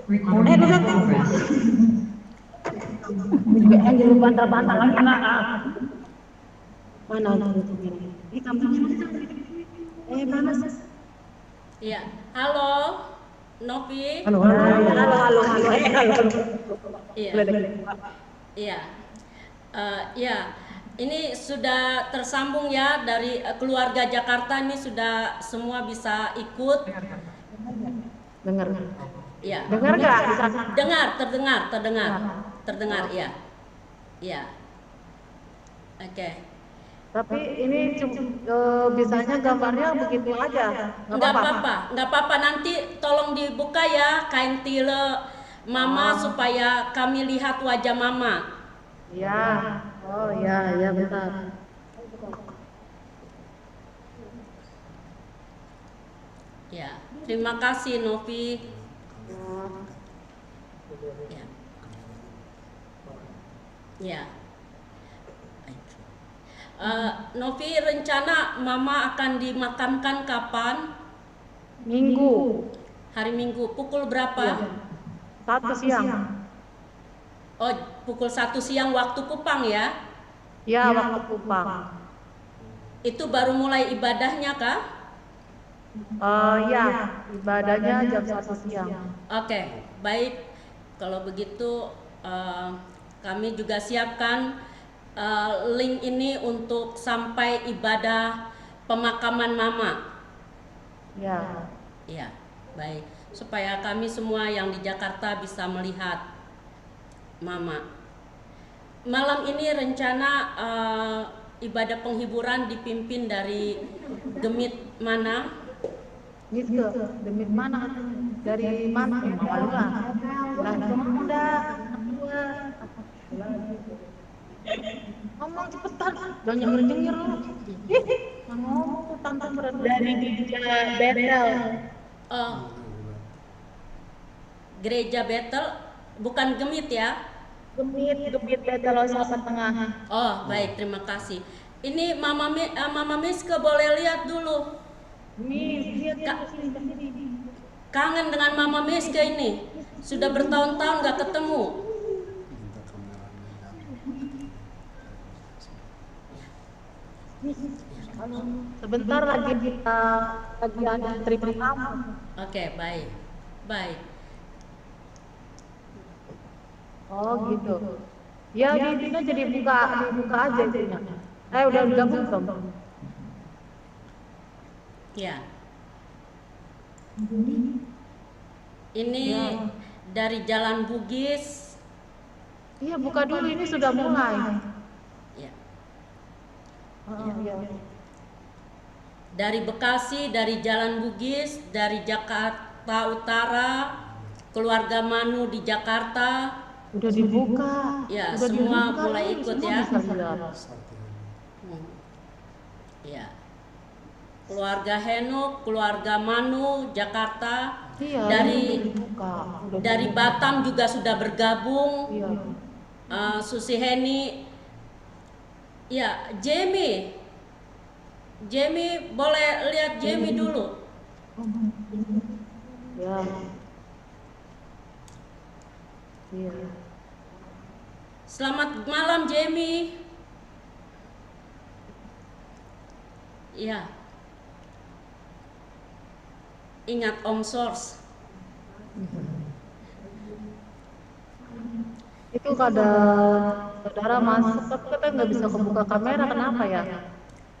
Recording in progress. Juga yang jadi bantal-bantal lagi nak. Mana tuh? Ini kampungnya mana sih? Iya, halo, Novi. Halo. Iya, iya, iya. Ini sudah tersambung ya dari keluarga Jakarta, ini sudah semua bisa ikut. Dengar. Iya. Dengar nggak? Terdengar, ya. Iya. Oke. Tapi ini bisanya gambarnya begitu aja. Nggak apa-apa. Nanti tolong dibuka ya kain tile Mama supaya kami lihat wajah Mama. Iya. Oh iya benar. Ya, terima kasih Novi. Ya. Ya. Novi, rencana Mama akan dimakamkan kapan? Minggu. Hari Minggu. Pukul berapa? Ya. 1 siang. Oh, pukul 1 siang waktu Kupang ya? Ya, waktu Kupang. Itu baru mulai ibadahnya kah? Ya, ibadahnya jam 1 siang. Oke, baik. Kalau begitu kami juga siapkan link ini untuk sampai ibadah pemakaman Mama. Ya. Ya, baik. Supaya kami semua yang di Jakarta bisa melihat Mama. Malam ini rencana ibadah penghiburan dipimpin dari Gemit mana? Gitu. Demi mana? Dari mana? Malulah. Lah muda. Ngomong cepetan. Jangan nyengir-nyengir lu. Ngomong tantang berat. Dari gereja Betel. Gereja Betel, bukan Gemit ya? Gemit Betel Losapan Tengah. Oh, baik, terima kasih. Ini Mama Miske boleh lihat dulu. Kangen dengan Mama Miske ini. Sudah bertahun-tahun gak ketemu. Sebentar lagi kita ada trip kamu. Oke, baik. Oh gitu. Ya di sini jadi dibuka aja itunya. Udah gabung belum? Ya. Ini dari Jalan Bugis. Iya, buka dulu, ini sudah mulai. Ya. Iya. Dari Bekasi, dari Jalan Bugis, dari Jakarta Utara, keluarga Manu di Jakarta. Udah dibuka. Ya, Udah semua dibuka, mulai ikut ya. Ya. Keluarga Henuk, keluarga Manu, Jakarta. Iya, dari Batam juga sudah bergabung. Iya. Susi Heni. Ya, Jamie boleh lihat Jamie dulu. Ya. Iya. Selamat malam Jamie. Ya. Ingat Om Source. Itu kada saudara masuk tapi kita nggak bisa kebuka kamera, kenapa ya?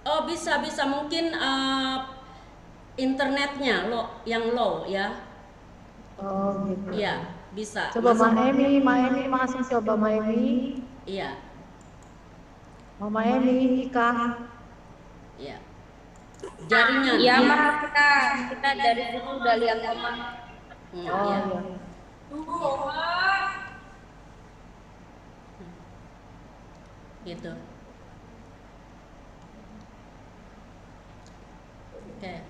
Oh, bisa mungkin internetnya yang low ya. Oh gitu. Iya, bisa. Coba Maemi masuk, coba Maemi. Iya. Mama Emi, Ika. Iya. Jaringan. Iya, Mak, kita dari dulu udah lihat Mama. Iya. Gitu. Oke.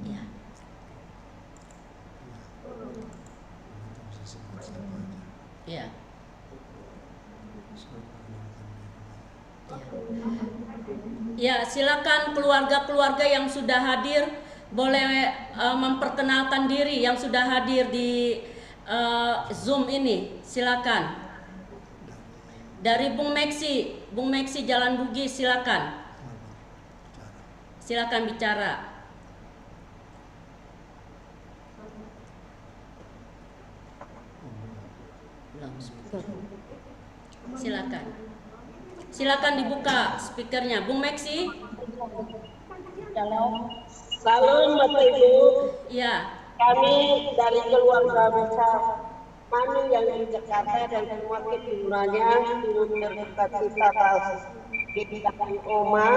Ya. Ya. Ya, silakan keluarga-keluarga yang sudah hadir boleh memperkenalkan diri yang sudah hadir di Zoom ini. Silakan. Dari Bung Meksi Jalan Bugis, silakan. Silakan bicara. Silakan. Silakan dibuka speakernya, Bung Meksi. Salam Bapak Ibu. Ya. Kami dari keluarga besar Manu yang di Jakarta dan semua keturunannya turut berduka cita atas kehilangan Oma,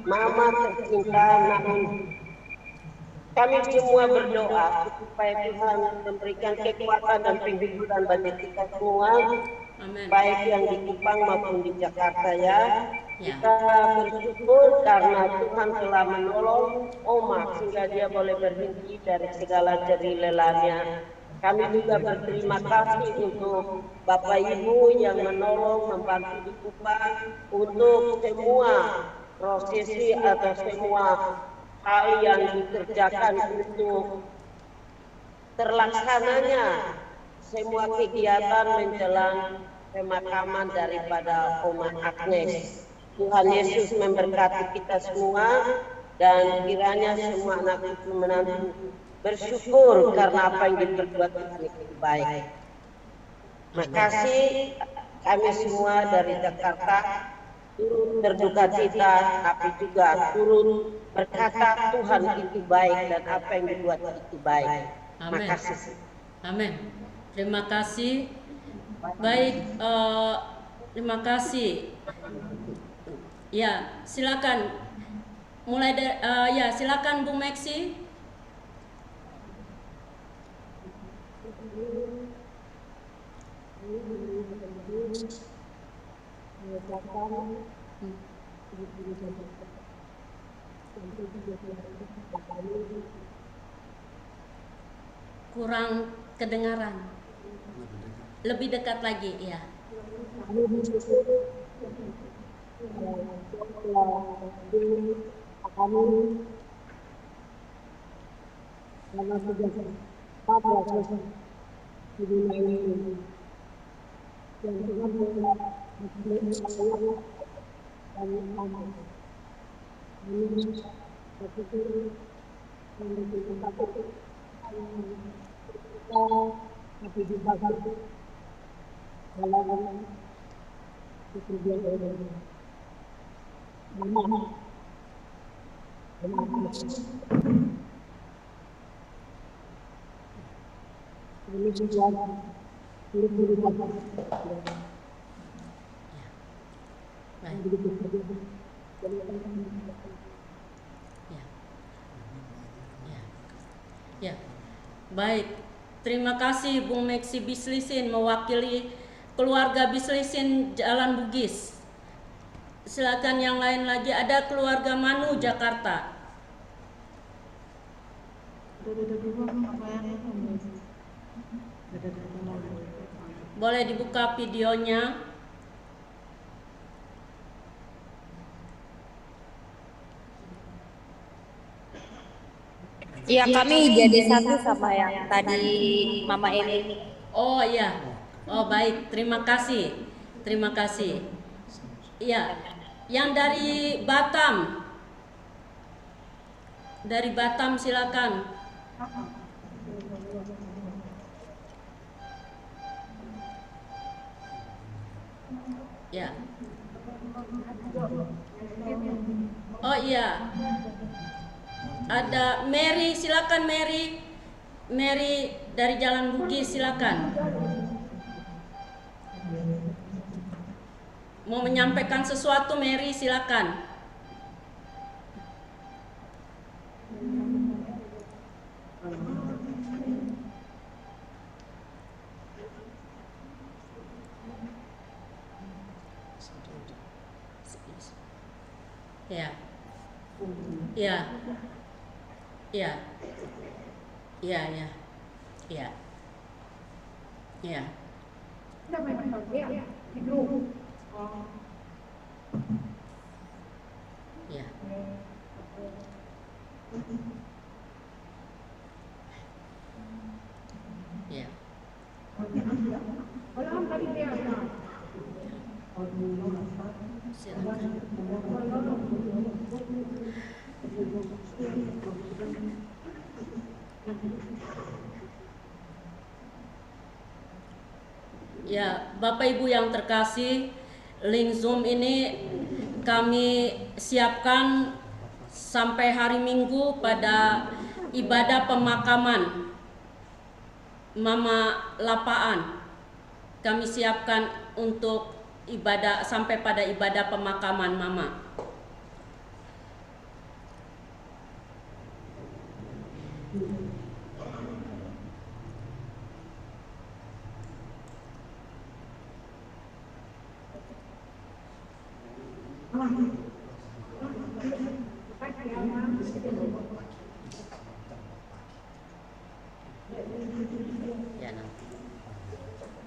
Mama tercinta Namun. Kami semua berdoa supaya Tuhan memberikan kekuatan dan penghiburan bagi kita semua, baik yang di Kupang maupun di Jakarta ya. Kita bersyukur karena Tuhan telah menolong Oma sehingga dia boleh berhenti dari segala jerih lelahnya. Kami juga berterima kasih untuk Bapak Ibu yang menolong membantu di Kupang untuk semua prosesi atau semua hal yang dikerjakan untuk terlaksananya semua kegiatan menjelang pemakaman daripada Oma Agnes. Tuhan Yesus memberkati kita semua dan kiranya semua anak cucu menantu bersyukur karena apa yang diperbuat Tuhan itu baik. Makasih kami semua dari Jakarta turut berduka cita tapi juga turut berkata Tuhan itu baik dan apa yang dibuat itu baik. Makasih. Amin. Terima kasih. Baik, terima kasih. Ya, silakan. Mulai dari ya, silakan Bung Meksi. Kurang kedengaran. Lebih dekat lagi, ya. Ya. Baik. Terima kasih Bung Meksi Bislisin mewakili keluarga Bislisin Jalan Bugis. Silakan yang lain lagi, ada keluarga Manu Jakarta. Boleh dibuka videonya. Iya, kami jadi satu sama yang tadi Mama Eli. Oh iya. Oh baik, terima kasih. Terima kasih. Iya. Yang dari Batam. Dari Batam silakan. Ya. Oh iya. Ada Mary, silakan Mary. Mary dari Jalan Bugis, silakan. Mau menyampaikan sesuatu Mary, silakan. Ya. Ya. Ya. Ya, ya. Ya. Ya. Silakan. Ya, Bapak Ibu yang terkasih, link Zoom ini kami siapkan sampai hari Minggu pada ibadah pemakaman Mama Lapaan. Kami siapkan untuk ibadah sampai pada ibadah pemakaman Mama. Ya, nanti.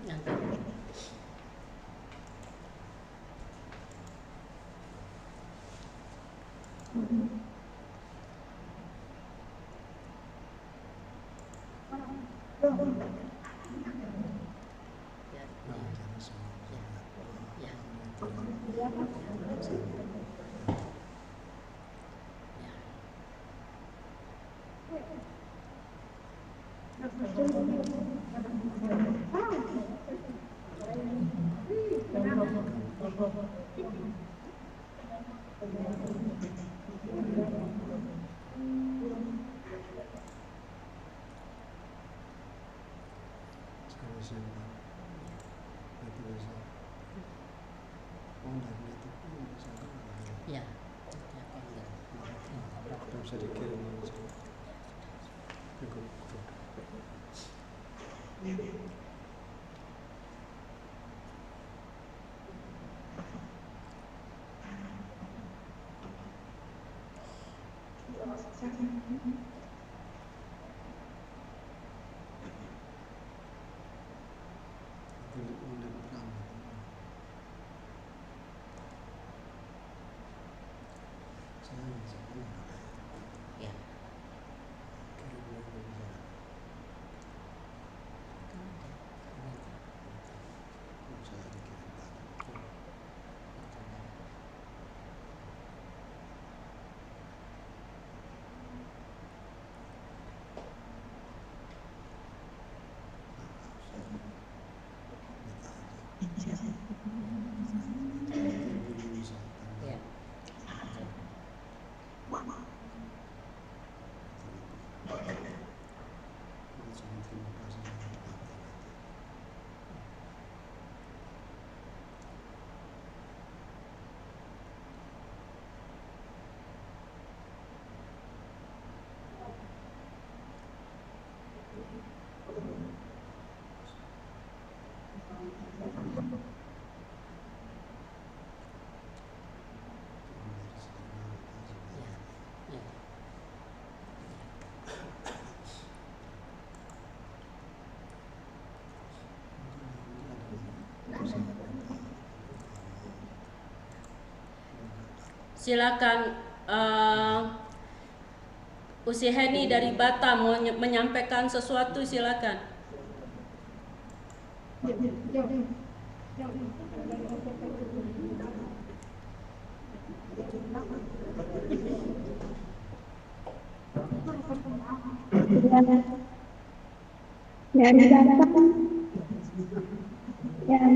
Ya. Bisa dikirim aja. Ya. Ya. Silakan Usi Heni dari Batam mau menyampaikan sesuatu, silakan. Dari Batam yang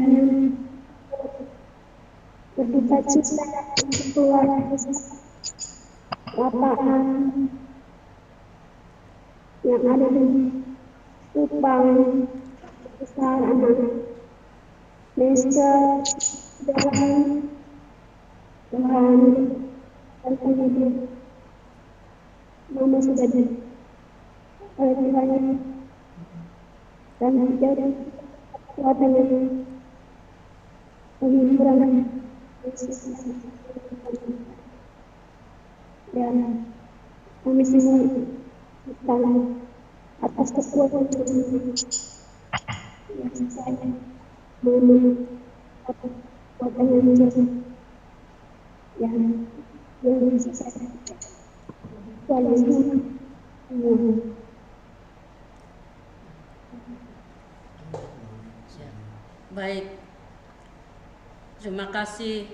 berduka cita untuk keluarga Lapaan yang ada di Kupang, besar anak Desa dalam Tuhan dan hidup Mama sudah di oleh Tuhan dan menjadi kekuatan yang penghiburan dan kami semua bertanggung atas kekuatan yang saya kekuatan yang menjadi yang bisa saya walaupun Baik, Terima kasih.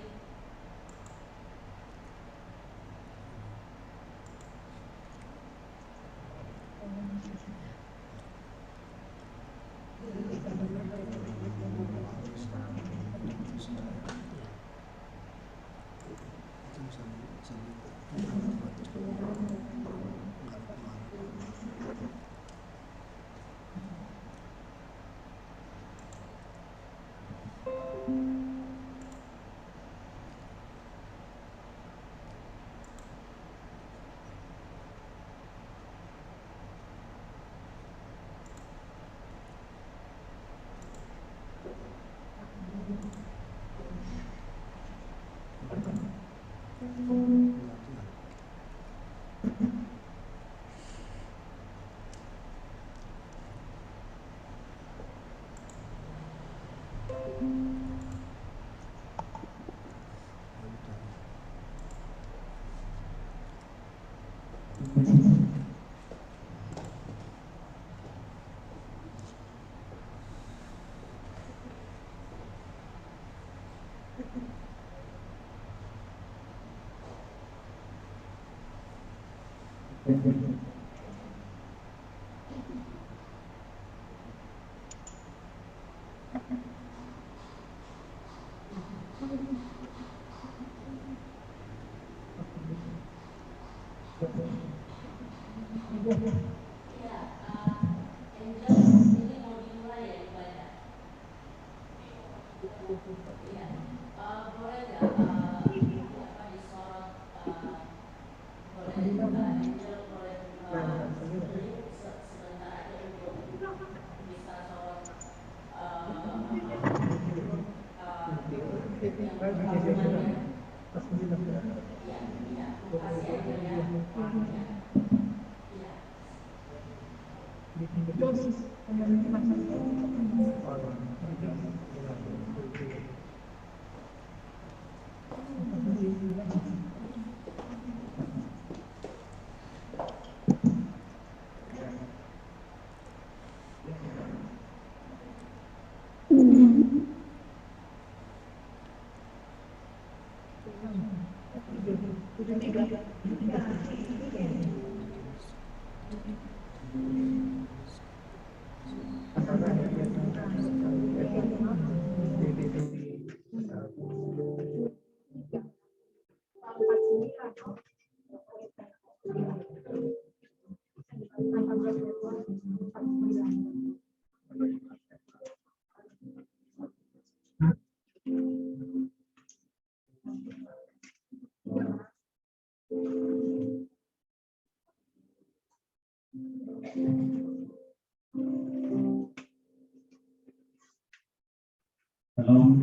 Shalom,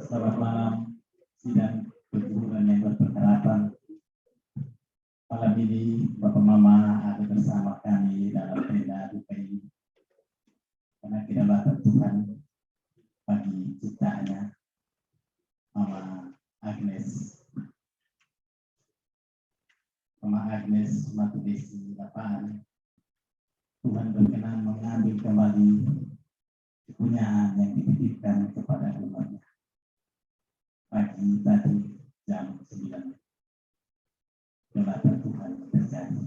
selamat malam sidang perguruan yang berpengharapan. Malam ini Bapak Mama ada bersama kami dalam tenda duka ini karena kedaulatan Tuhan bagi ciptaannya. Mama Agnes Matudesi Lapaan, Tuhan berkenan mengambil kembali kepunyaan yang dititipkan kepada umatnya. Pagi tadi jam 9, kedaulatan Tuhan terjadi.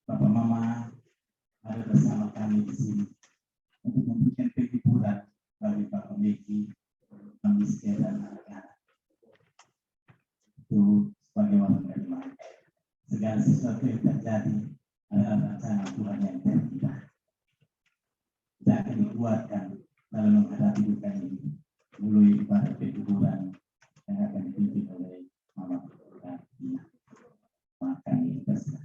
Bapak Mama ada bersama kami di sini untuk memberikan penghiburan bagi Bapak Meki, Miske dan anak-anak. Itu sebagai warga terima. Segala sesuatu yang terjadi adalah rencana Tuhan yang tercipta. Kita akan dikuatkan dalam menghadapi duka ini, mulai pada penghiburan yang akan dipimpin oleh Mama dan Ina. Maka ini terserah.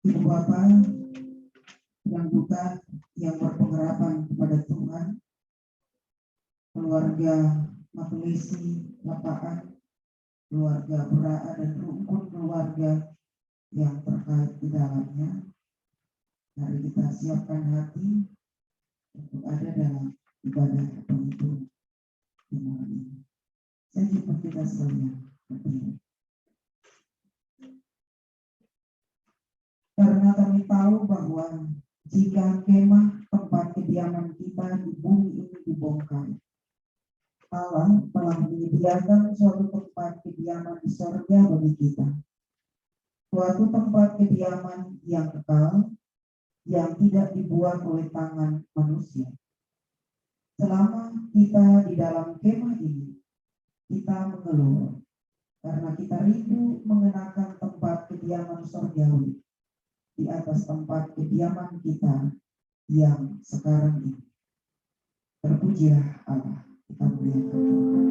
Ibu Bapak yang duka yang berpengharapan kepada Tuhan, keluarga Matulisi Lapaan, keluarga Beraa dan rukun keluarga yang terkait di dalamnya. Mari kita siapkan hati untuk ada dalam ibadah penghibur di malam ini. Saya jumpa kita sekalian berdiri. Karena kami tahu bahwa jika kemah tempat kediaman kita di bumi ini dibongkar, Allah telah menyediakan suatu tempat kediaman di sorga bagi kita. Suatu tempat kediaman yang kekal, yang tidak dibuat oleh tangan manusia. Selama kita di dalam kemah ini, kita mengeluh karena kita rindu mengenakan tempat kediaman sorgawi di atas tempat kediaman kita yang sekarang ini. Terpujilah Allah, kita muliakan Tuhan.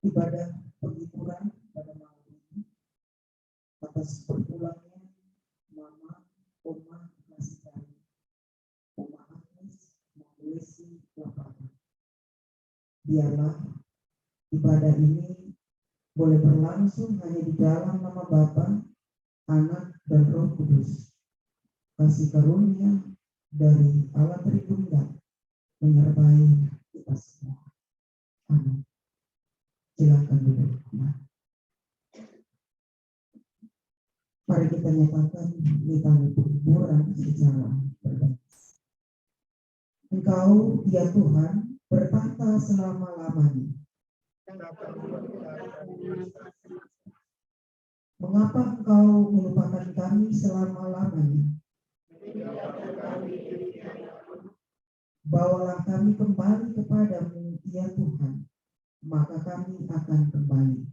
Ibadah penghiburan pada malam ini atas berpulangnya Mama, Oma, Nasitari, Oma Agnes, Mama Lesi, Lapangan. Biarlah ibadah ini boleh berlangsung hanya di dalam nama Bapa, Anak, dan Roh Kudus. Kasih karunia dari Allah Tritunggal menyertai kita semua. Amin. Silakan duduk. Mari kita nyatakan litani penghiburan secara berbahasa. Engkau, ya Tuhan, bertahta selama-lamanya. Mengapa Engkau melupakan kami selama-lamanya? Bawalah kami kembali kepadamu, ya Tuhan, maka kami akan kembali.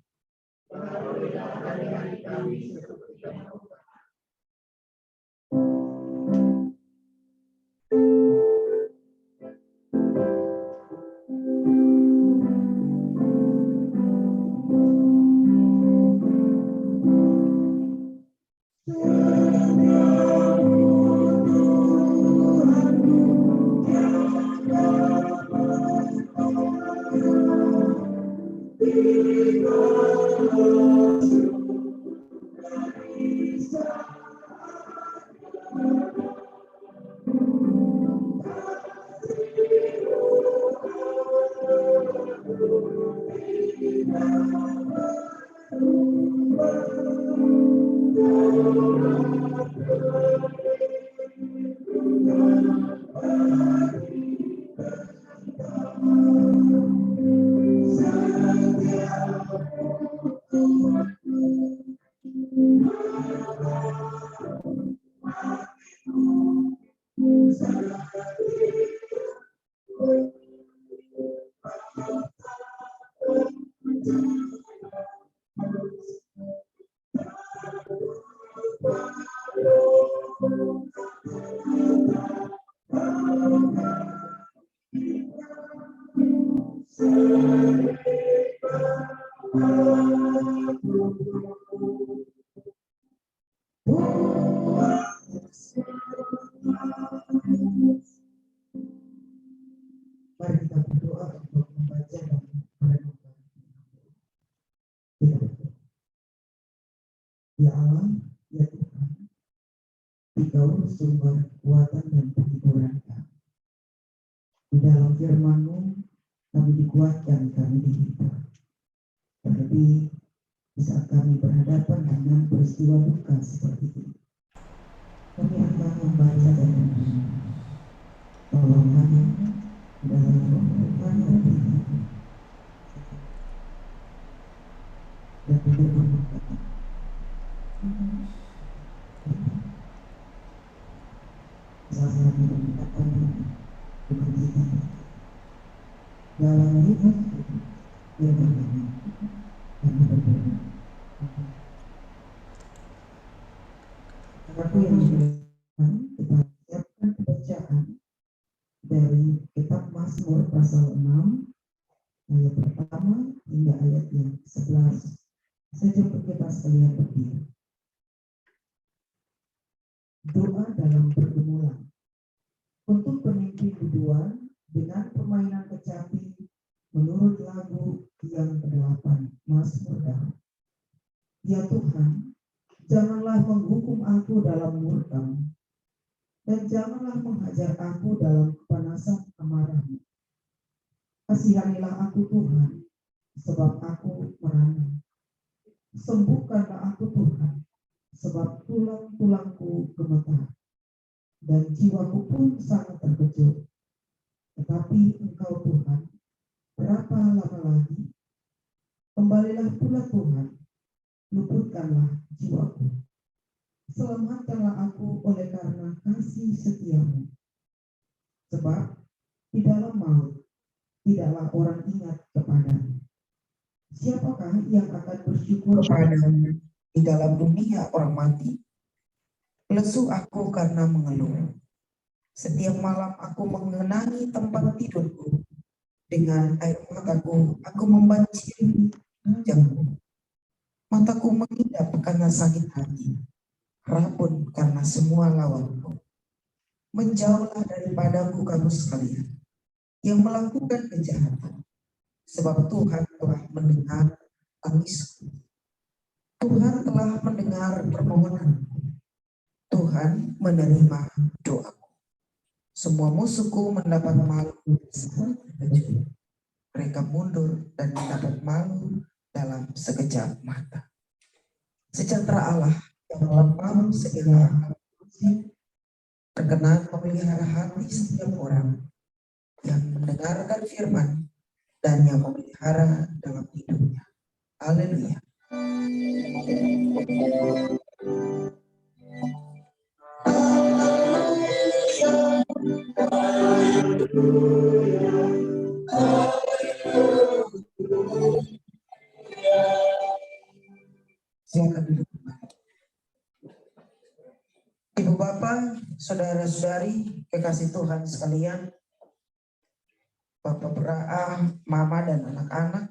Mari kita berdoa untuk membaca dan merenungkan. Ya Allah, ya Tuhan, Engkau sumber kekuatan dan penghiburan kami. Di dalam firman-Mu kami dikuatkan, kami dihibur. Terlebih di saat kami berhadapan dengan peristiwa duka seperti ini, kami akan membaca dan merenung. Tolong kami di dalam Tuhan dan diri dan mendengar kami. Saat kami mengatakan bukan kita dalam hidup yang berbeda, kami berdoa. Aku yang diberikan, kita siapkan pembacaan dari kitab Mazmur pasal 6 ayat pertama hingga ayat yang 11. Sejauh kita sekalian berdiri. Doa dalam pergumulan. Untuk pemimpin biduan dengan permainan kecapi menurut lagu yang ke-8 Mazmur Daud. Ya Tuhan, janganlah menghukum aku dalam murka-Mu, dan janganlah menghajar aku dalam kepanasan amarah-Mu. Kasihanilah aku Tuhan, sebab aku merana. Sembuhkanlah aku Tuhan, sebab tulang-tulangku gemetar, dan jiwaku pun sangat terkejut. Tetapi Engkau Tuhan, berapa lama lagi? Kembalilah pula Tuhan, luputkanlah jiwaku. Selamatkanlah aku oleh karena kasih setia-Mu. Sebab di dalam maut tidaklah orang ingat kepadamu. Siapakah yang akan bersyukur padamu di dalam dunia orang mati? Lesu aku karena mengeluh. Setiap malam aku mengenangi tempat tidurku. Dengan air mataku aku membanjiri ranjangku. Mataku mengidap karena sakit hati, rabun karena semua lawanku. Menjauhlah daripadaku kamu sekalian yang melakukan kejahatan, sebab Tuhan telah mendengar tangisku. Tuhan telah mendengar permohonanku. Tuhan menerima doaku. Semua musuhku mendapat malu dan sangat terkejut. Mereka mundur dan mendapat malu dalam sekejap mata. Sejahtera Allah yang melampaui segala akal, berkenan memelihara hati setiap orang yang mendengarkan firman dan yang memelihara dalam hidupnya. Haleluya. Silakan duduk. Ibu Bapak, saudara-saudari, kekasih Tuhan sekalian, Bapak Beraah, Mama dan anak-anak,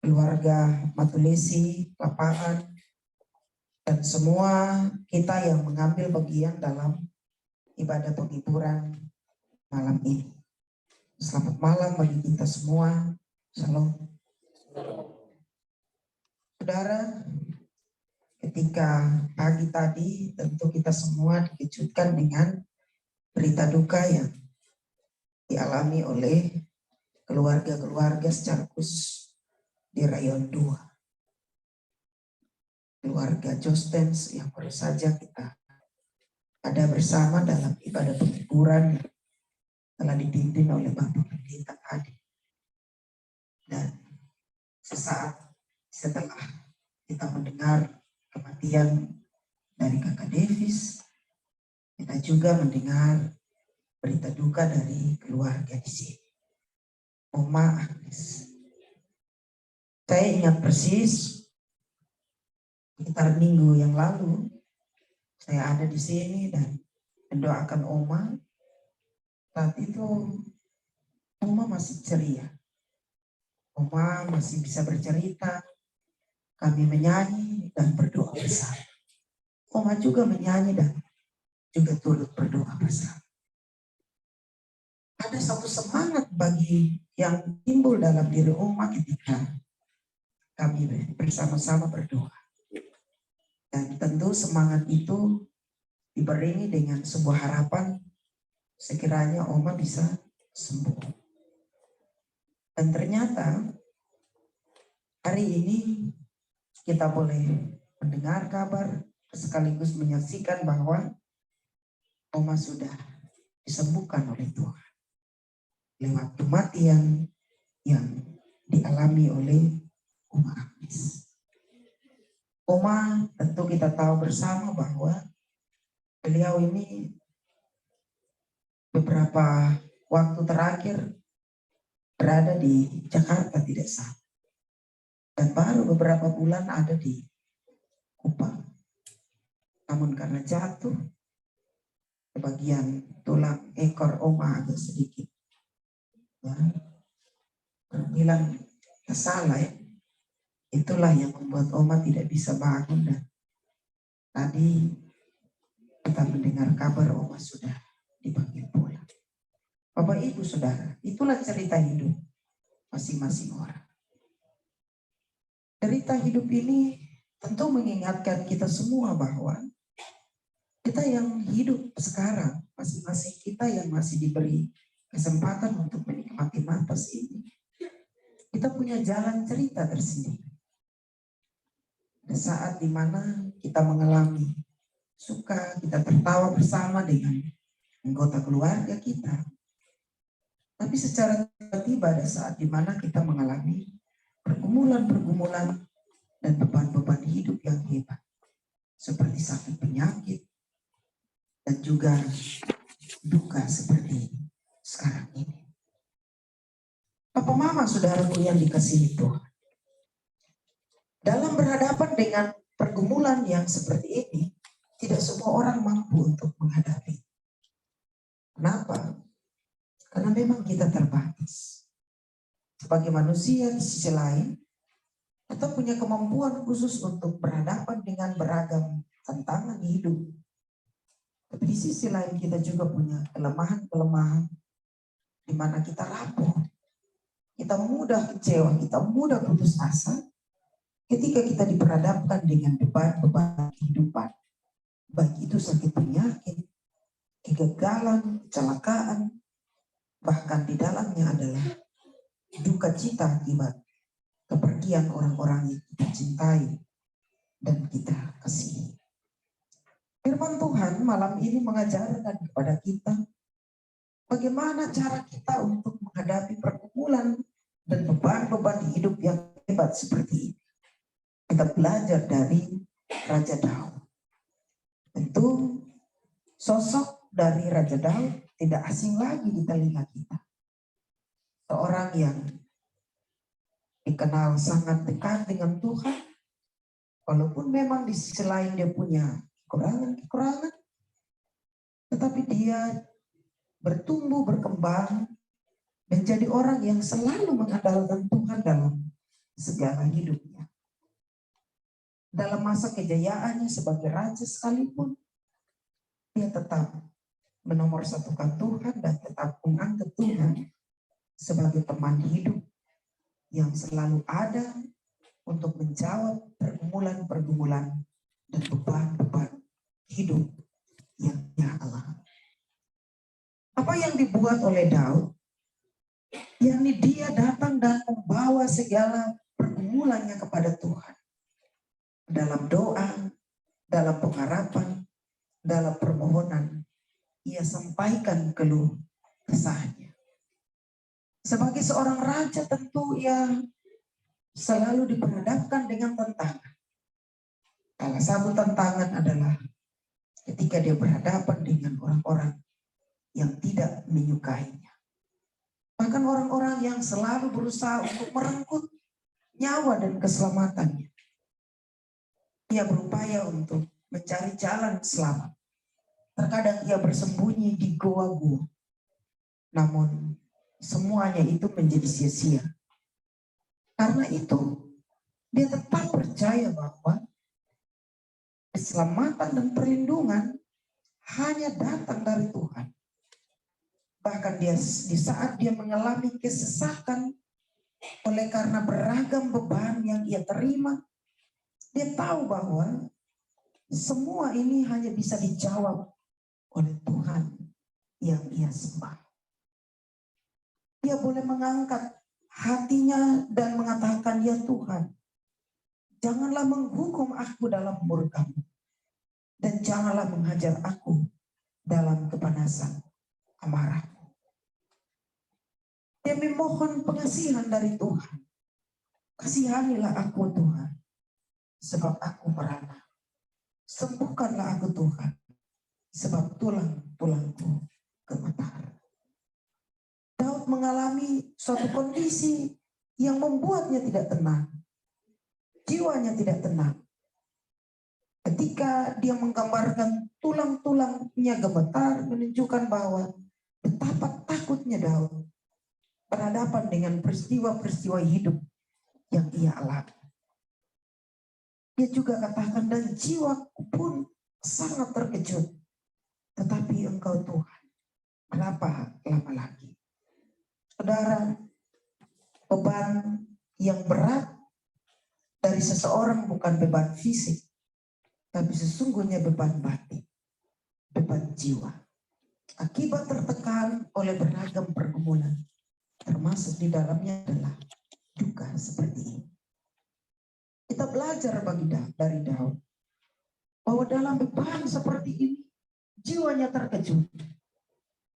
keluarga Matulesi, Lapangan, dan semua kita yang mengambil bagian dalam ibadah penghiburan malam ini. Selamat malam bagi kita semua. Shalom. Saudara, ketika pagi tadi tentu kita semua dikejutkan dengan berita duka yang dialami oleh keluarga-keluarga secara khusus di Rayon 2. Keluarga Jostens yang baru saja kita ada bersama dalam ibadah penghiburan yang telah dipimpin oleh Bapak Pendeta tadi. Dan sesaat setelah kita mendengar kematian dari Kakak Davis, kita juga mendengar berita duka dari keluarga di sini. Oma Agnes. Saya ingat persis sekitar minggu yang lalu saya ada di sini dan mendoakan Oma. Saat itu Oma masih ceria. Oma masih bisa bercerita. Kami menyanyi dan berdoa bersama. Oma juga menyanyi dan juga turut berdoa bersama. Ada satu semangat bagi yang timbul dalam diri Oma ketika kami bersama-sama berdoa. Dan tentu semangat itu diberi dengan sebuah harapan sekiranya Oma bisa sembuh. Dan ternyata hari ini kita boleh mendengar kabar sekaligus menyaksikan bahwa Oma sudah disembuhkan oleh Tuhan lewat kematian yang dialami oleh Oma Agnes. Oma, tentu kita tahu bersama bahwa beliau ini beberapa waktu terakhir berada di Jakarta tidak salah. Dan baru beberapa bulan ada di Kupang. Namun karena jatuh, bagian tulang ekor Oma agak sedikit. Ya, terbilang salah ya. Itulah yang membuat Oma tidak bisa bangun, dan tadi kita mendengar kabar Oma sudah dipanggil pulang. Bapak Ibu Saudara, itulah cerita hidup masing-masing orang. Cerita hidup ini tentu mengingatkan kita semua bahwa kita yang hidup sekarang, masing-masing kita yang masih diberi kesempatan untuk menikmati nafas ini, kita punya jalan cerita tersendiri. Ada saat dimana kita mengalami suka, kita tertawa bersama dengan anggota keluarga kita. Tapi secara tiba-tiba ada saat dimana kita mengalami pergumulan-pergumulan dan beban-beban hidup yang hebat. Seperti sakit penyakit dan juga duka seperti sekarang ini. Papa Mama Saudaraku yang dikasihi Tuhan, dalam berhadapan dengan pergumulan yang seperti ini, tidak semua orang mampu untuk menghadapi. Kenapa? Karena memang kita terbatas. Sebagai manusia di sisi lain, kita punya kemampuan khusus untuk berhadapan dengan beragam tantangan hidup. Tapi di sisi lain kita juga punya kelemahan-kelemahan di mana kita rapuh. Kita mudah kecewa, kita mudah putus asa ketika kita diperhadapkan dengan beban-beban kehidupan. Baik itu sakit penyakit, kegagalan, kecelakaan, bahkan di dalamnya adalah duka cita akibat kepergian orang-orang yang kita cintai dan kita kasihi. Firman Tuhan malam ini mengajarkan kepada kita bagaimana cara kita untuk menghadapi pergumulan dan beban-beban hidup yang hebat seperti ini. Kita belajar dari Raja Daud. Tentu sosok dari Raja Daud tidak asing lagi di telinga kita. Seorang yang dikenal sangat dekat dengan Tuhan, walaupun memang di sisi lain dia punya kekurangan, tetapi dia bertumbuh, berkembang, menjadi orang yang selalu mengandalkan Tuhan dalam segala hidupnya. Dalam masa kejayaannya sebagai raja sekalipun, dia tetap menomorsatukan Tuhan dan tetap menganggap Tuhan sebagai teman hidup yang selalu ada untuk menjawab pergumulan-pergumulan dan beban-beban hidup yang dia alami. Apa yang dibuat oleh Daud, yakni dia datang dan membawa segala pergumulannya kepada Tuhan. Dalam doa, dalam pengharapan, dalam permohonan, ia sampaikan keluh kesahnya. Sebagai seorang raja tentu ia selalu diperhadapkan dengan tantangan. Salah satu tantangan adalah ketika dia berhadapan dengan orang-orang yang tidak menyukainya. Bahkan orang-orang yang selalu berusaha untuk merenggut nyawa dan keselamatannya. Ia berupaya untuk mencari jalan selamat. Terkadang ia bersembunyi di goa-goa. Namun semuanya itu menjadi sia-sia. Karena itu dia tetap percaya bahwa keselamatan dan perlindungan hanya datang dari Tuhan. Bahkan dia di saat dia mengalami kesesakan oleh karena beragam beban yang ia terima, dia tahu bahwa Semua ini hanya bisa dijawab oleh Tuhan yang ia sembah. Dia boleh mengangkat hatinya dan mengatakan, ya Tuhan, janganlah menghukum aku dalam murka-Mu, dan janganlah menghajar aku dalam kepanasan amarah-Mu. Dia memohon pengasihan dari Tuhan. Kasihanilah aku Tuhan, sebab aku merana. Sembuhkanlah aku Tuhan, sebab tulang-tulangku gemetar. Daud mengalami suatu kondisi yang membuatnya tidak tenang. Jiwanya tidak tenang. Ketika dia menggambarkan tulang-tulangnya gemetar, menunjukkan bahwa betapa takutnya Daud berhadapan dengan peristiwa-peristiwa hidup yang ia alami. Dia juga katakan, dan jiwaku pun sangat terkejut. Tetapi Engkau Tuhan, kenapa lama lagi? Saudara, beban yang berat dari seseorang bukan beban fisik, tapi sesungguhnya beban batin, beban jiwa. Akibat tertekan oleh beragam pergumulan, termasuk di dalamnya adalah duka seperti ini. Kita belajar dari Daud bahwa dalam beban seperti ini, jiwanya terkejut.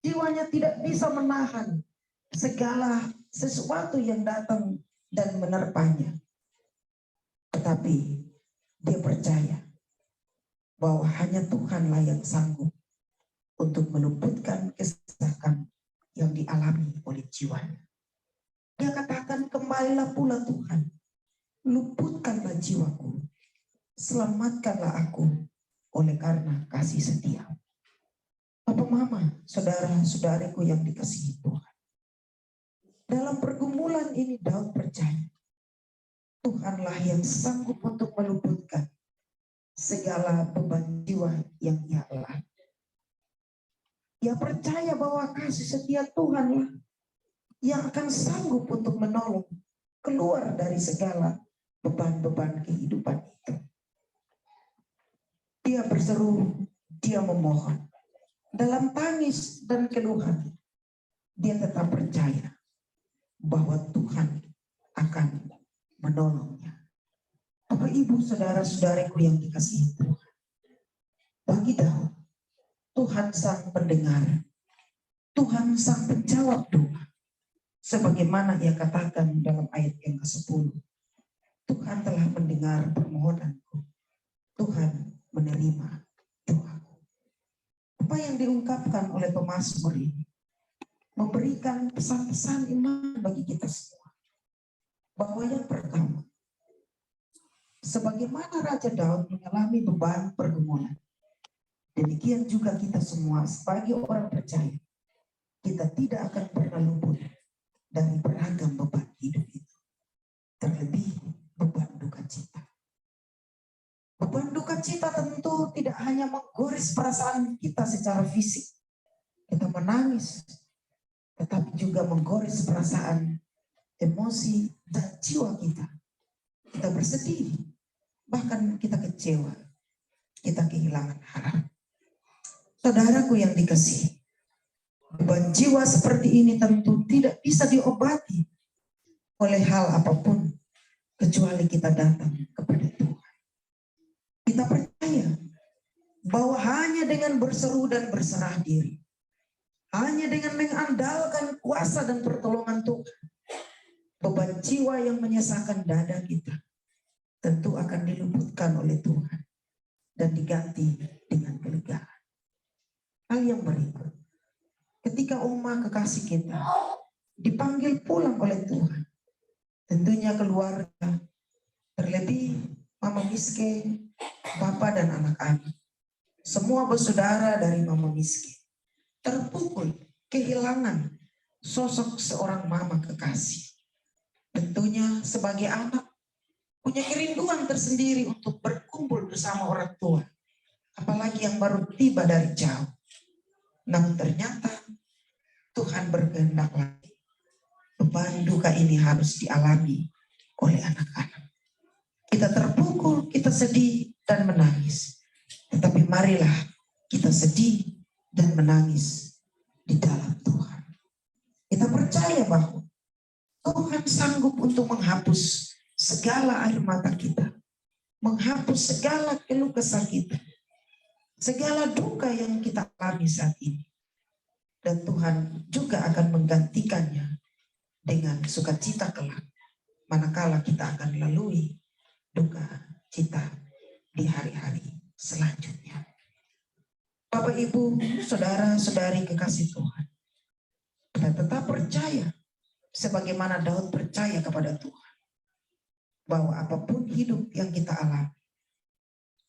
Jiwanya tidak bisa menahan segala sesuatu yang datang dan menerpanya. Tetapi dia percaya bahwa hanya Tuhanlah yang sanggup untuk meluputkan kesesakan yang dialami oleh jiwanya. Dia katakan, kembalilah pula Tuhan, luputkanlah jiwaku, selamatkanlah aku oleh karena kasih setia. Bapak, Mama, saudara-saudariku yang dikasihi Tuhan. Dalam pergumulan ini Daud percaya Tuhanlah yang sanggup untuk meluputkan segala beban jiwa yang ia alami. Dia percaya bahwa kasih setia Tuhanlah yang akan sanggup untuk menolong keluar dari segala beban-beban kehidupan itu. Dia berseru, dia memohon. Dalam tangis dan keluhan, dia tetap percaya bahwa Tuhan akan menolongnya. Bapak, Ibu, saudara-saudariku yang dikasihi Tuhan. Bagi Daud, Tuhan sang pendengar, Tuhan sang penjawab doa. Sebagaimana ia katakan dalam ayat yang ke-10. Tuhan telah mendengar permohonanku. Tuhan menerima doaku. Apa yang diungkapkan oleh pemazmur ini memberikan pesan-pesan iman bagi kita semua. Bahwa yang pertama, sebagaimana Raja Daud mengalami beban pergumulan, demikian juga kita semua sebagai orang percaya, kita tidak akan pernah luput dari beragam beban hidup itu. Terlebih beban duka cita. Beban duka cita tentu tidak hanya menggores perasaan kita secara fisik. Kita menangis, tetapi juga menggores perasaan, emosi, dan jiwa kita. Kita bersedih, bahkan kita kecewa. Kita kehilangan harap. Saudaraku yang dikasihi, beban jiwa seperti ini tentu tidak bisa diobati oleh hal apapun kecuali kita datang kepada Tuhan. Kita percaya bahwa hanya dengan berseru dan berserah diri, hanya dengan mengandalkan kuasa dan pertolongan Tuhan, beban jiwa yang menyesakan dada kita tentu akan diluputkan oleh Tuhan dan diganti dengan kelegaan. Hal yang berikut, ketika Oma kekasih kita dipanggil pulang oleh Tuhan, tentunya keluarga, terlebih Mama Miske, Bapak dan anak-anak, semua bersaudara dari Mama Miske, terpukul kehilangan sosok seorang mama kekasih. Tentunya sebagai anak punya kerinduan tersendiri untuk berkumpul bersama orang tua, apalagi yang baru tiba dari jauh. Namun ternyata Tuhan berkehendak lagi, beban duka ini harus dialami oleh anak-anak. Kita terpukul, kita sedih dan menangis. Tetapi marilah kita sedih dan menangis di dalam Tuhan. Kita percaya bahwa Tuhan sanggup untuk menghapus segala air mata kita, menghapus segala keluh kesah kita, segala duka yang kita alami saat ini. Dan Tuhan juga akan menggantikannya dengan sukacita kelak, manakala kita akan lalui duka cita di hari-hari selanjutnya. Bapak, Ibu, saudara-saudari kekasih Tuhan, kita tetap percaya sebagaimana Daud percaya kepada Tuhan, bahwa apapun hidup yang kita alami,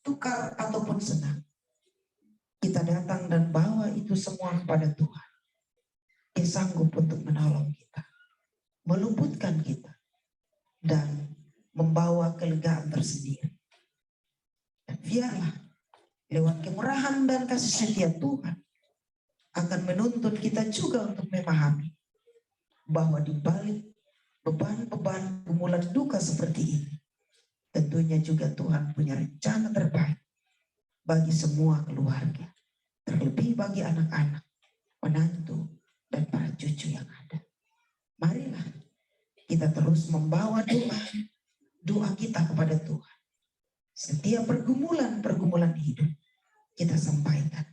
sukar ataupun senang, kita datang dan bawa itu semua kepada Tuhan. Dia sanggup untuk menolong kita, meluputkan kita, dan membawa kelegaan tersendiri. Dan biarlah lewat kemurahan dan kasih setia Tuhan akan menuntun kita juga untuk memahami bahwa di balik beban-beban pergumulan duka seperti ini, tentunya juga Tuhan punya rencana terbaik bagi semua keluarga, terlebih bagi anak-anak, menantu, dan para cucu yang ada. Marilah kita terus membawa doa kita kepada Tuhan. Setiap pergumulan hidup kita sampaikan.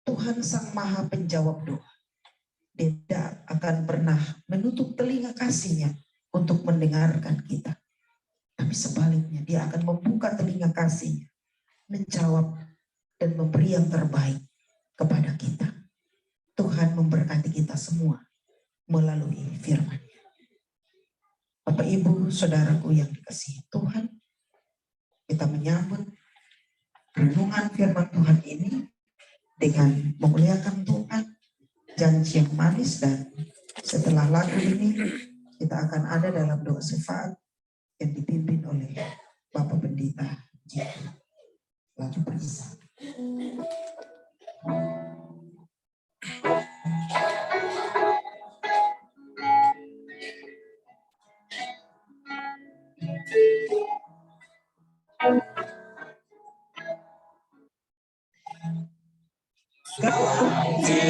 Tuhan Sang Maha Penjawab doa. Dia tidak akan pernah menutup telinga kasih-Nya untuk mendengarkan kita. Tapi sebaliknya dia akan membuka telinga kasih-Nya, menjawab dan memberi yang terbaik kepada kita. Tuhan memberkati kita semua melalui firman-Nya. Bapak, Ibu, saudaraku yang dikasihi Tuhan, kita menyambut renungan firman Tuhan ini dengan memuliakan Tuhan, janji yang manis, dan setelah lagu ini kita akan ada dalam doa syafaat yang dipimpin oleh Bapak Pendeta Jitu. Lagu bersama.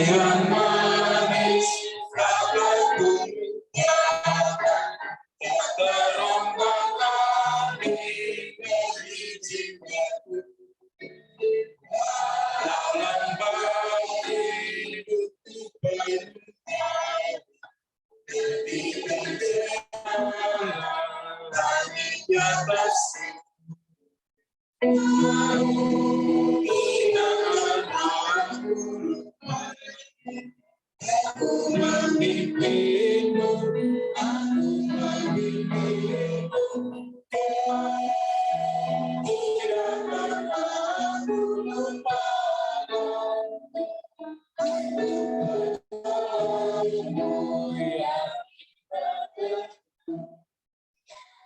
Yang manis terombang ambing dalam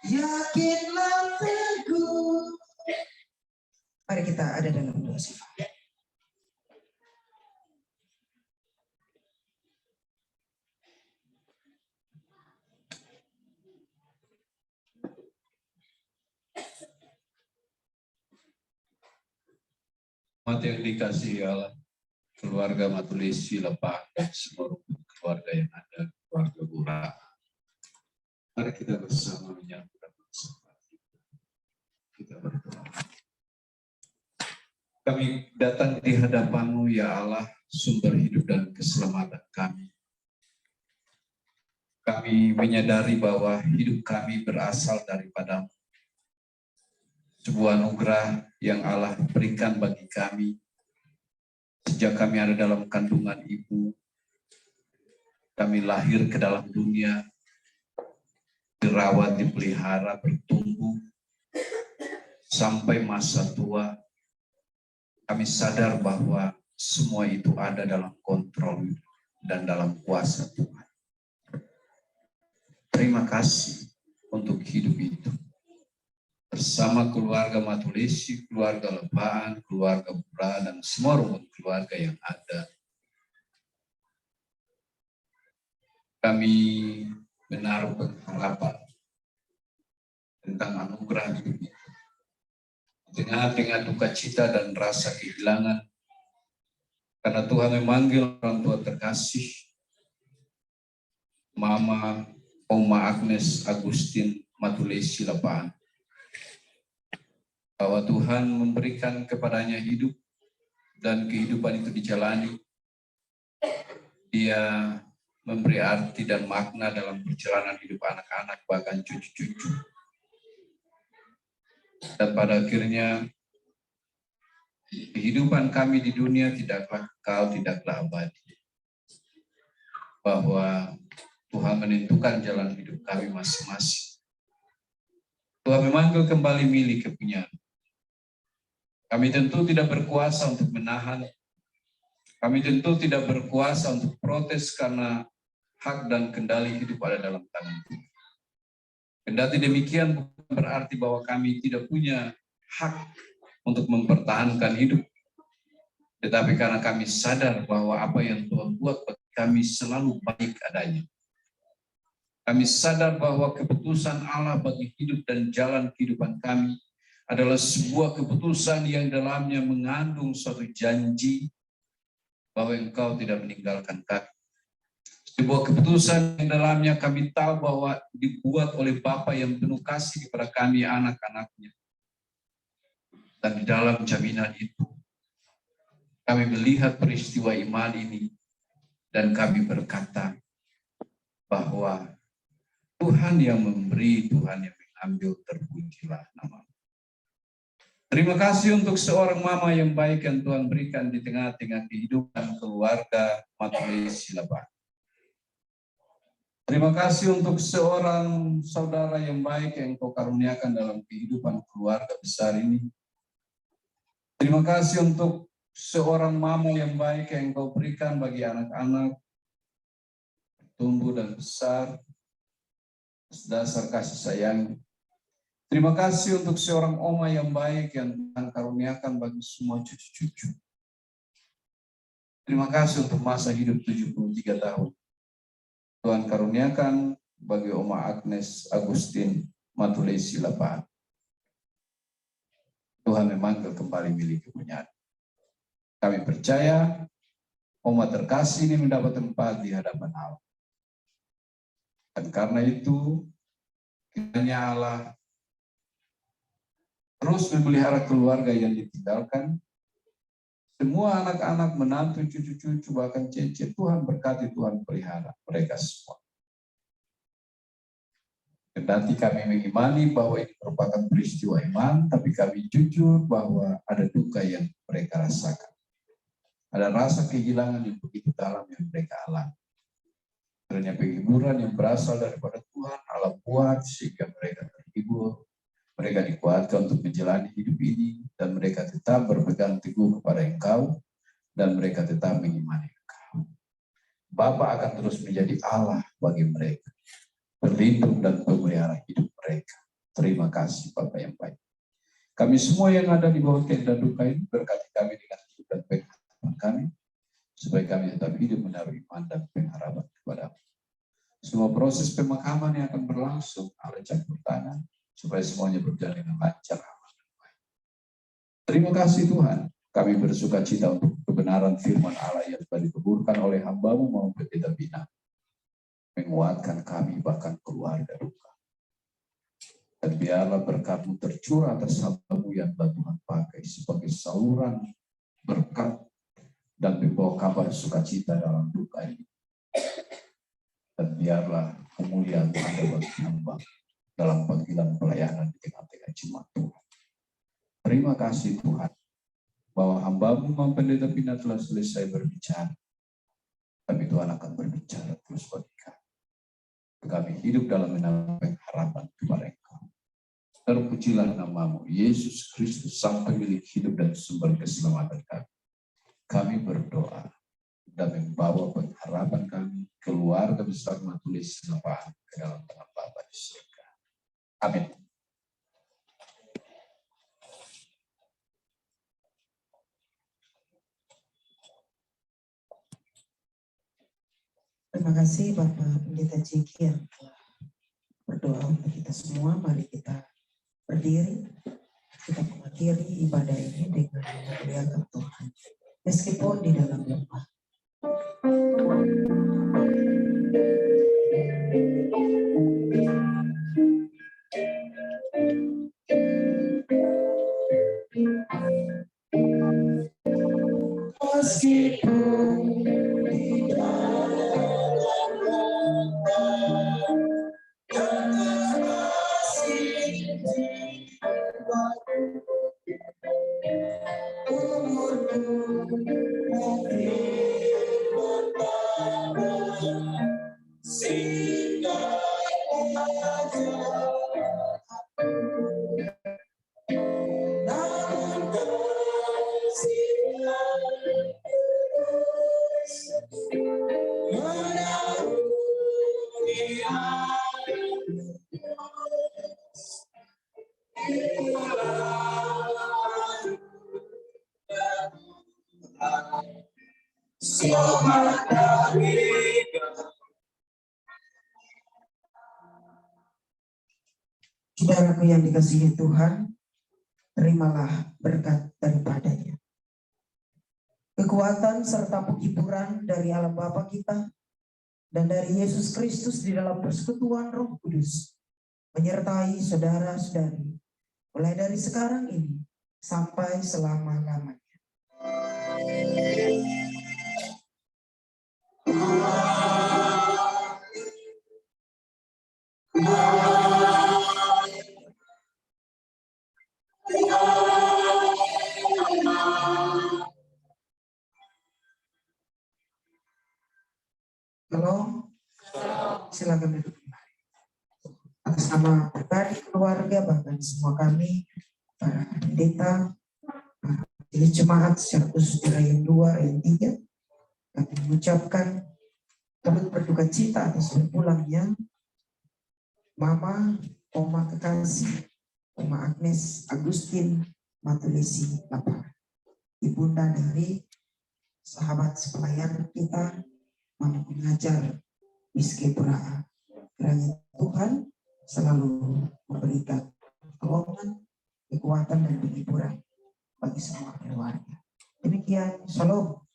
Yakinlah teguh. Mari kita ada dalam doa syafaat. Umat yang dikasihi Allah, keluarga Matulisi Lepang dan seluruh keluarga yang ada, keluarga Bura. Mari kita bersama menyambut kita berdoa. Kami datang di hadapan-Mu ya Allah, sumber hidup dan keselamatan kami. Kami menyadari bahwa hidup kami berasal daripada sebuah anugerah yang Allah berikan bagi kami. Sejak kami ada dalam kandungan ibu, kami lahir ke dalam dunia, dirawat, dipelihara, bertumbuh, sampai masa tua. Kami sadar bahwa semua itu ada dalam kontrol dan dalam kuasa Tuhan. Terima kasih untuk hidup itu. Bersama keluarga Matulisi, keluarga Lepaan, keluarga Bura, dan semua rumpun keluarga yang ada. Kami menaruh pengharapan tentang anugerah hidup itu. tengah-tengah duka cita dan rasa kehilangan, karena Tuhan memanggil orang tua terkasih, Mama Oma Agnes Agustin Matulesi Lapaan, bahwa Tuhan memberikan kepadanya hidup dan kehidupan itu dijalani. Dia memberi arti dan makna dalam perjalanan hidup anak-anak, bahkan cucu-cucu. Dan pada akhirnya kehidupan kami di dunia tidaklah abadi. Bahwa Tuhan menentukan jalan hidup kami masing-masing. Tuhan memanggil kembali milik kepunyaan. Kami tentu tidak berkuasa untuk menahan. Kami tentu tidak berkuasa untuk protes karena hak dan kendali hidup ada dalam tangan Tuhan. Kendati demikian bukan berarti bahwa kami tidak punya hak untuk mempertahankan hidup. Tetapi karena kami sadar bahwa apa yang Tuhan buat bagi kami selalu baik adanya. Kami sadar bahwa keputusan Allah bagi hidup dan jalan kehidupan kami adalah sebuah keputusan yang dalamnya mengandung suatu janji bahwa Engkau tidak meninggalkan kami. Sebuah keputusan yang dalamnya kami tahu bahwa dibuat oleh Bapa yang penuh kasih kepada kami anak-anaknya. Dan di dalam jaminan itu, kami melihat peristiwa iman ini dan kami berkata bahwa Tuhan yang memberi, Tuhan yang mengambil, terpujilah nama. Terima kasih untuk seorang mama yang baik yang Tuhan berikan di tengah-tengah kehidupan keluarga Matulesi Lapaan. Terima kasih untuk seorang saudara yang baik yang Kau karuniakan dalam kehidupan keluarga besar ini. Terima kasih untuk seorang mama yang baik yang Kau berikan bagi anak-anak tumbuh dan besar dasar kasih sayang. Terima kasih untuk seorang oma yang baik yang Tuhan karuniakan bagi semua cucu-cucu. Terima kasih untuk masa hidup 73 tahun. Tuhan karuniakan bagi Oma Agnes Agustin Matulesi Lapaan. Tuhan memanggil kembali milik kepunyaan. Kami percaya Oma terkasih ini mendapat tempat di hadapan Allah. Dan karena itu, kiranya Allah terus memelihara keluarga yang ditinggalkan. Semua anak-anak, menantu, cucu-cucu, bahkan cece, Tuhan berkati, Tuhan pelihara mereka semua. Kendati kami mengimani bahwa ini merupakan peristiwa iman, tapi kami jujur bahwa ada duka yang mereka rasakan. Ada rasa kehilangan yang begitu dalam yang mereka alami. Karena penghiburan yang berasal daripada Tuhan, Allah buat sehingga mereka terhibur. Mereka dikuatkan untuk menjalani hidup ini, dan mereka tetap berpegang teguh kepada Engkau, dan mereka tetap mengimani Engkau. Bapa akan terus menjadi Allah bagi mereka, berlindung dan memelihara hidup mereka. Terima kasih Bapa yang baik. Kami semua yang ada di bawah tenda duka ini, berkati kami dengan hidup dan pengharapan kami, supaya kami tetap hidup menaruh iman dan pengharapan kepada-Mu. Semua proses pemakaman yang akan berlangsung, Allah campur tangan, supaya semuanya berjalan dengan lancar. Terima kasih Tuhan, kami bersuka cita untuk kebenaran firman Allah yang telah dituburkan oleh hamba-Mu maupun Pendeta Bina, menguatkan kami bahkan keluarga duka. Dan biarlah berkat-Mu tercurah atas hamba-Mu yang telah Tuhan pakai sebagai saluran berkat dan membawa kabar sukacita dalam duka ini. Dan biarlah kemuliaan ada bagi hamba dalam panggilan pelayanan di tengah-tengah jemaat Tuhan. Terima kasih Tuhan, bahwa hamba-Mu Pendeta Bina telah selesai berbicara. Tapi Tuhan akan berbicara terus bagi kami. Kami hidup dalam menaruh pengharapan kepada Engkau. Terpujilah nama-Mu, Yesus Kristus, sang pemilik hidup dan sumber keselamatan kami. Kami berdoa dan membawa pengharapan kami, keluarga besar Matulesi Lapaan ke dalam tangan Bapa di surga. Amin. Terima kasih Bapak Pendeta Ciki yang telah berdoa untuk kita semua. Mari kita berdiri, kita mengatur mengakhiri ibadah ini dengan memuliakan Tuhan, meskipun di dalam lemah. Saudaraku yang dikasihi Tuhan, terimalah berkat daripadanya. Kekuatan serta penghiburan dari Allah Bapa kita dan dari Yesus Kristus di dalam persekutuan Roh Kudus menyertai saudara-saudari mulai dari sekarang ini sampai selama-lamanya. Halo, silakan duduk. Atas nama pribadi, keluarga, bahkan semua kami, para pendeta, jadi jemaat secara khusus di Rayon 2, Rayon 3, kami mengucapkan turut berduka cita atas berpulangnya Mama, Oma kekasih, Oma Agnes Agustin Matulisi Lapar, ibunda dari sahabat sepelayan kita, Mama pengajar Miske Pura. Kiranya Tuhan selalu memberikan pertolongan, kekuatan, dan penghiburan bagi semua keluarga. Demikian, shalom.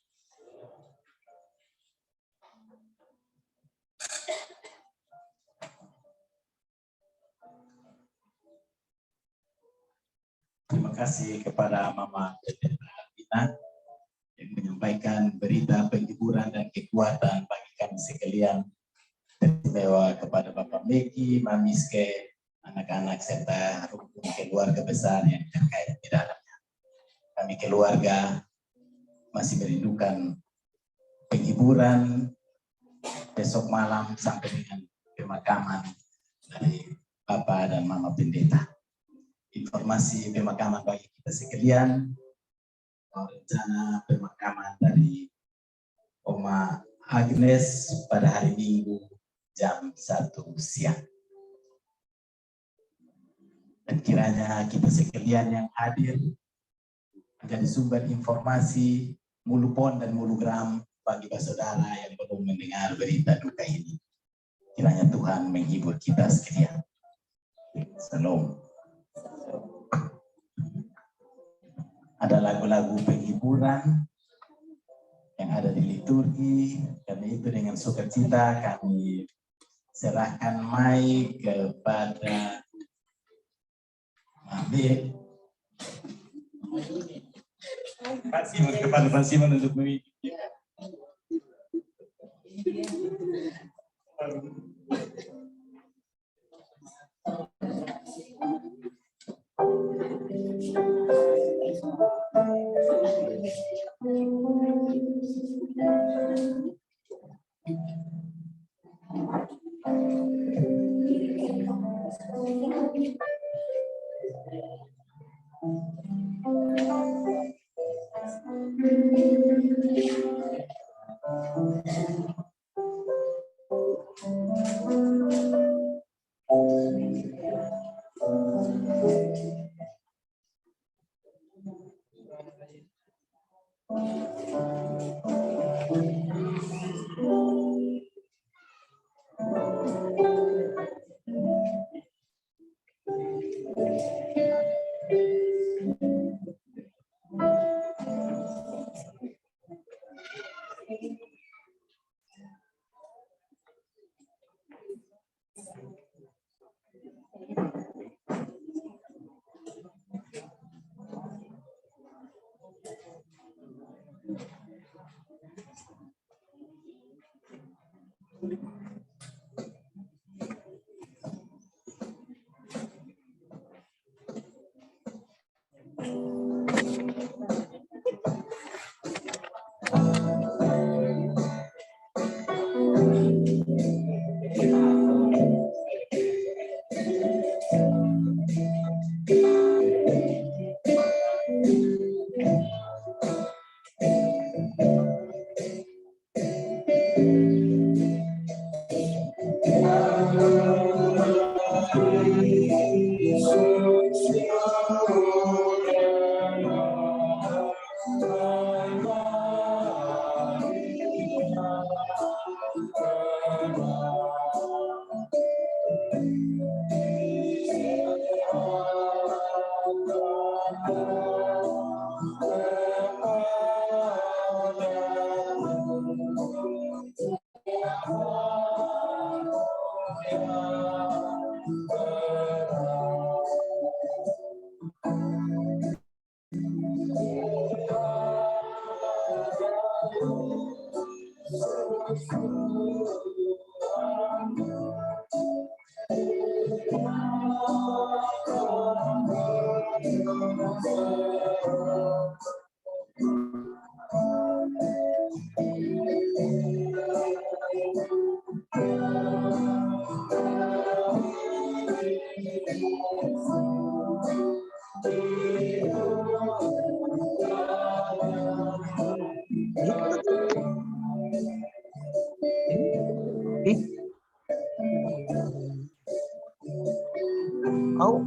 Terima kasih kepada Mama Tina yang menyampaikan berita penghiburan dan kekuatan bagi kami sekalian, teristimewa kepada Bapak Meki, Mamiske, anak-anak serta rukun keluarga besar yang terkait di dalamnya. Kami keluarga masih merindukan penghiburan besok malam sampai dengan pemakaman dari Bapak dan Mama Pendeta. Informasi pemakaman bagi kita sekalian, rencana pemakaman dari Oma Agnes pada hari Minggu jam 1 siang. Dan kiranya kita sekalian yang hadir menjadi sumber informasi mulupon dan mulugram bagi saudara yang belum mendengar berita duka ini. Kiranya Tuhan menghibur kita sekalian. Salam. Ada lagu-lagu penghiburan yang ada di liturgi, karena itu dengan sukacita kami serahkan mic kepada Mami. Kepada Pak Simon untuk memimpin.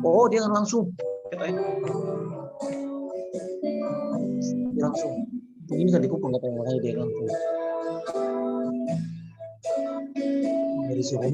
Oh, dia langsung. Dia langsung. Ini kan dikupung kata yang lain dia langsung. Dari suruh.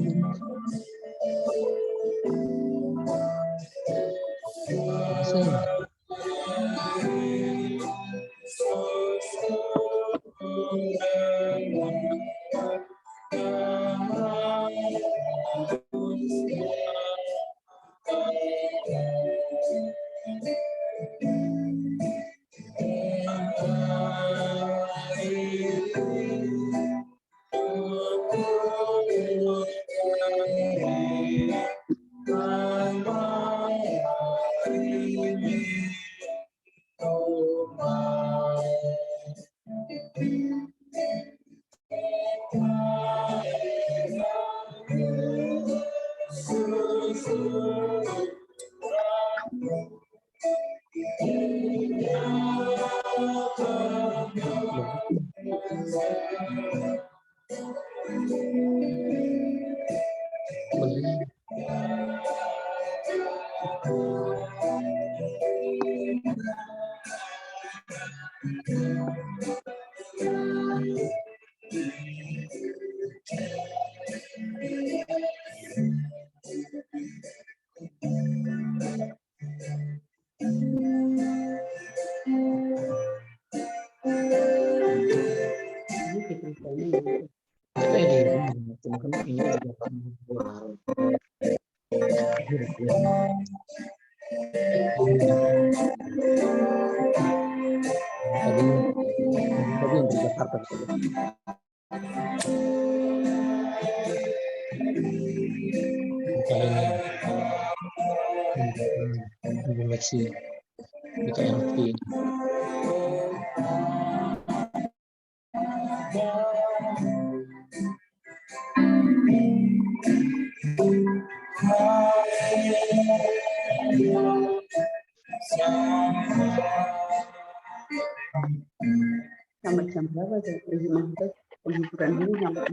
Sampai jam berapa tuh? Maksudnya penghiburan ini sampai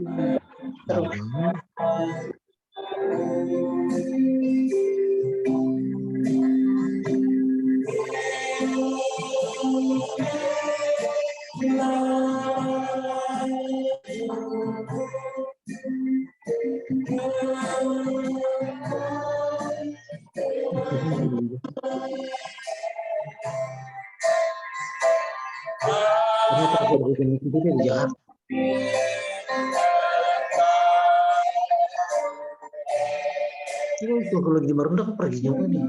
terus. Kalau lagi di Marunda aku pergi jauh nih.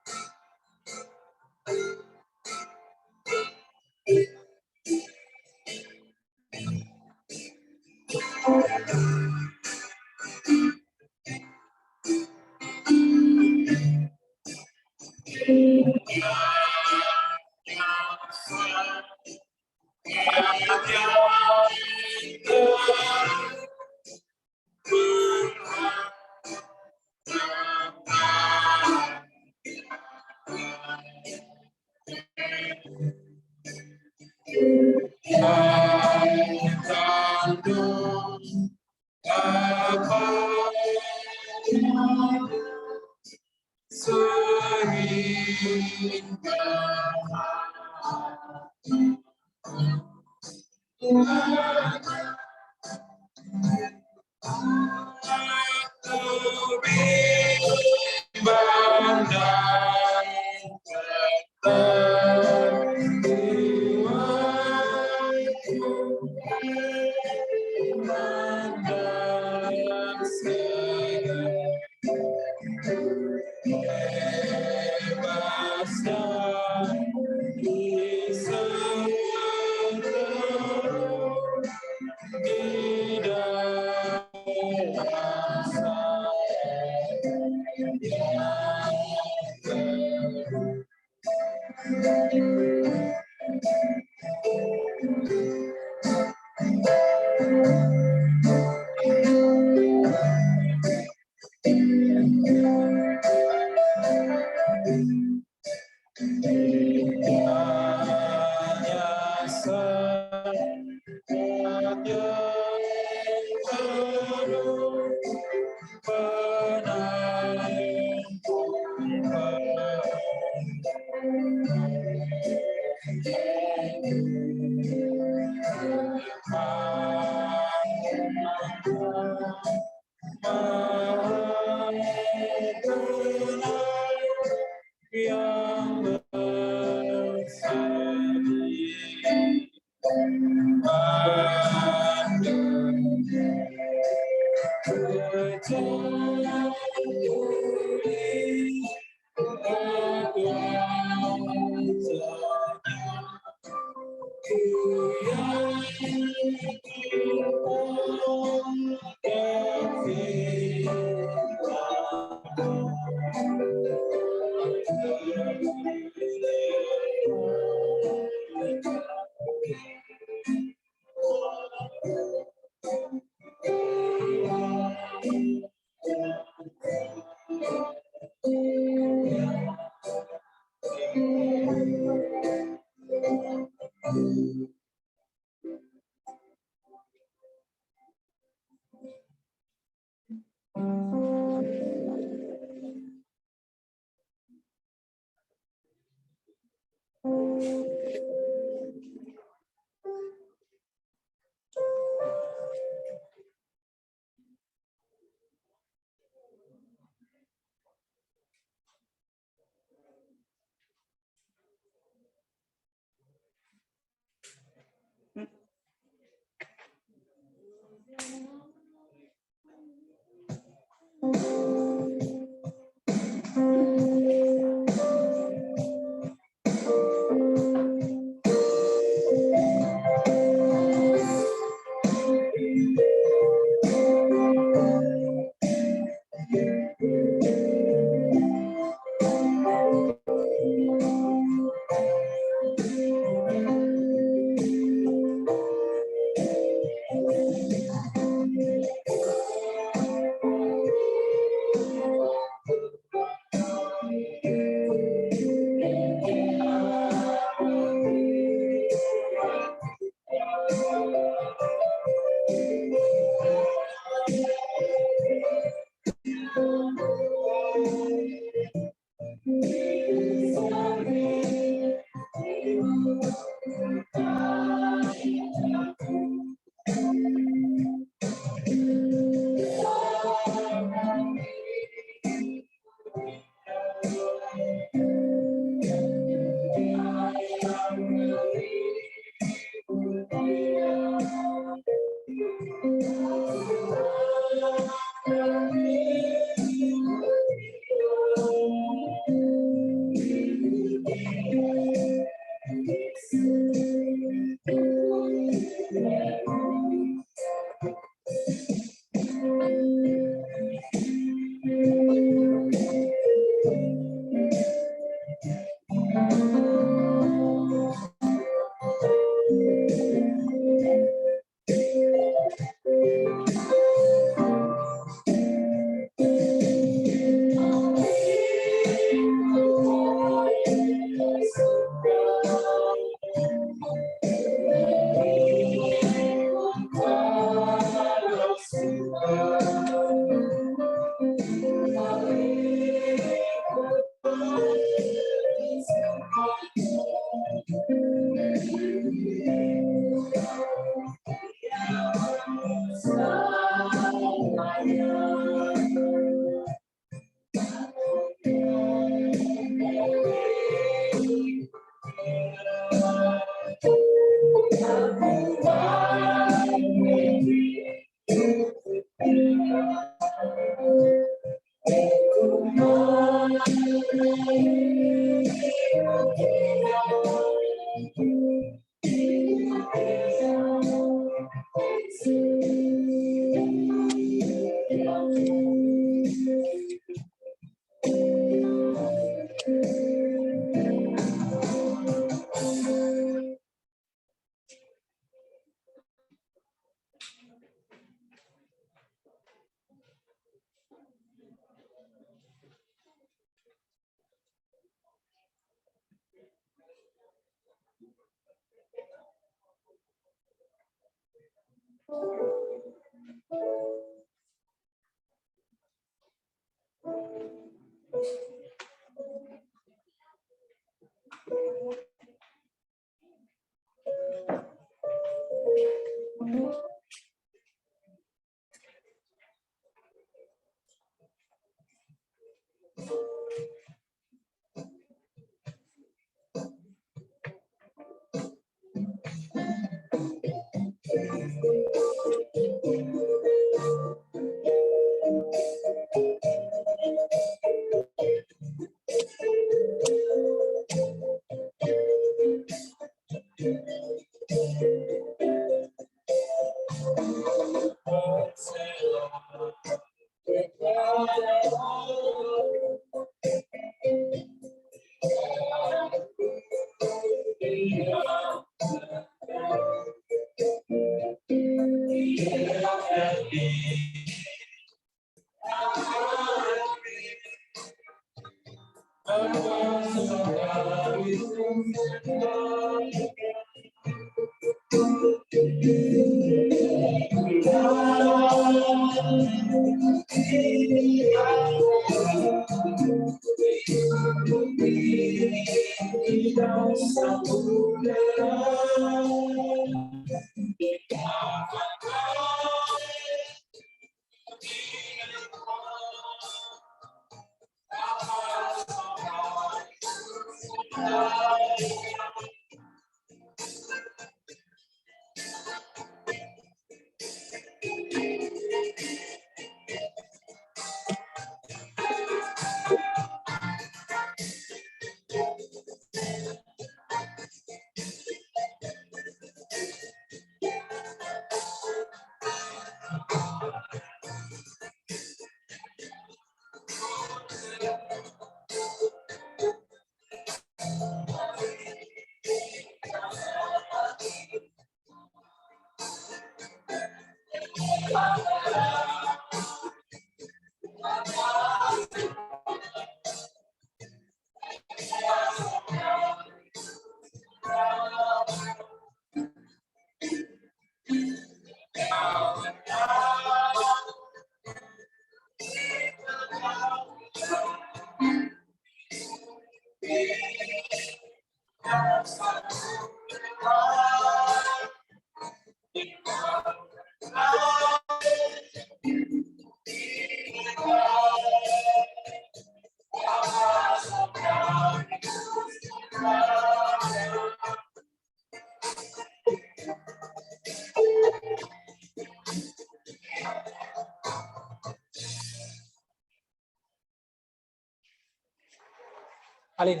Alin.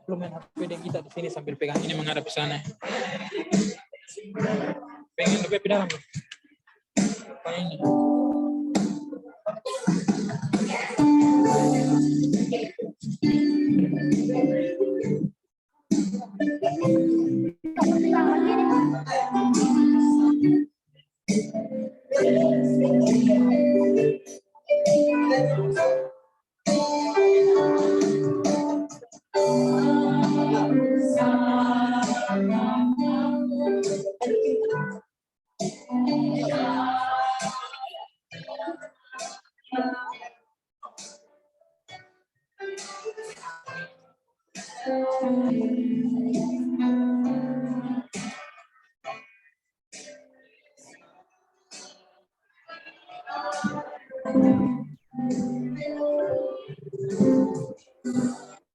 Belum main HP dan kita di sini sambil pegang ini menghadap ke sana. Pengen lebih pindah rambut. Apa ini?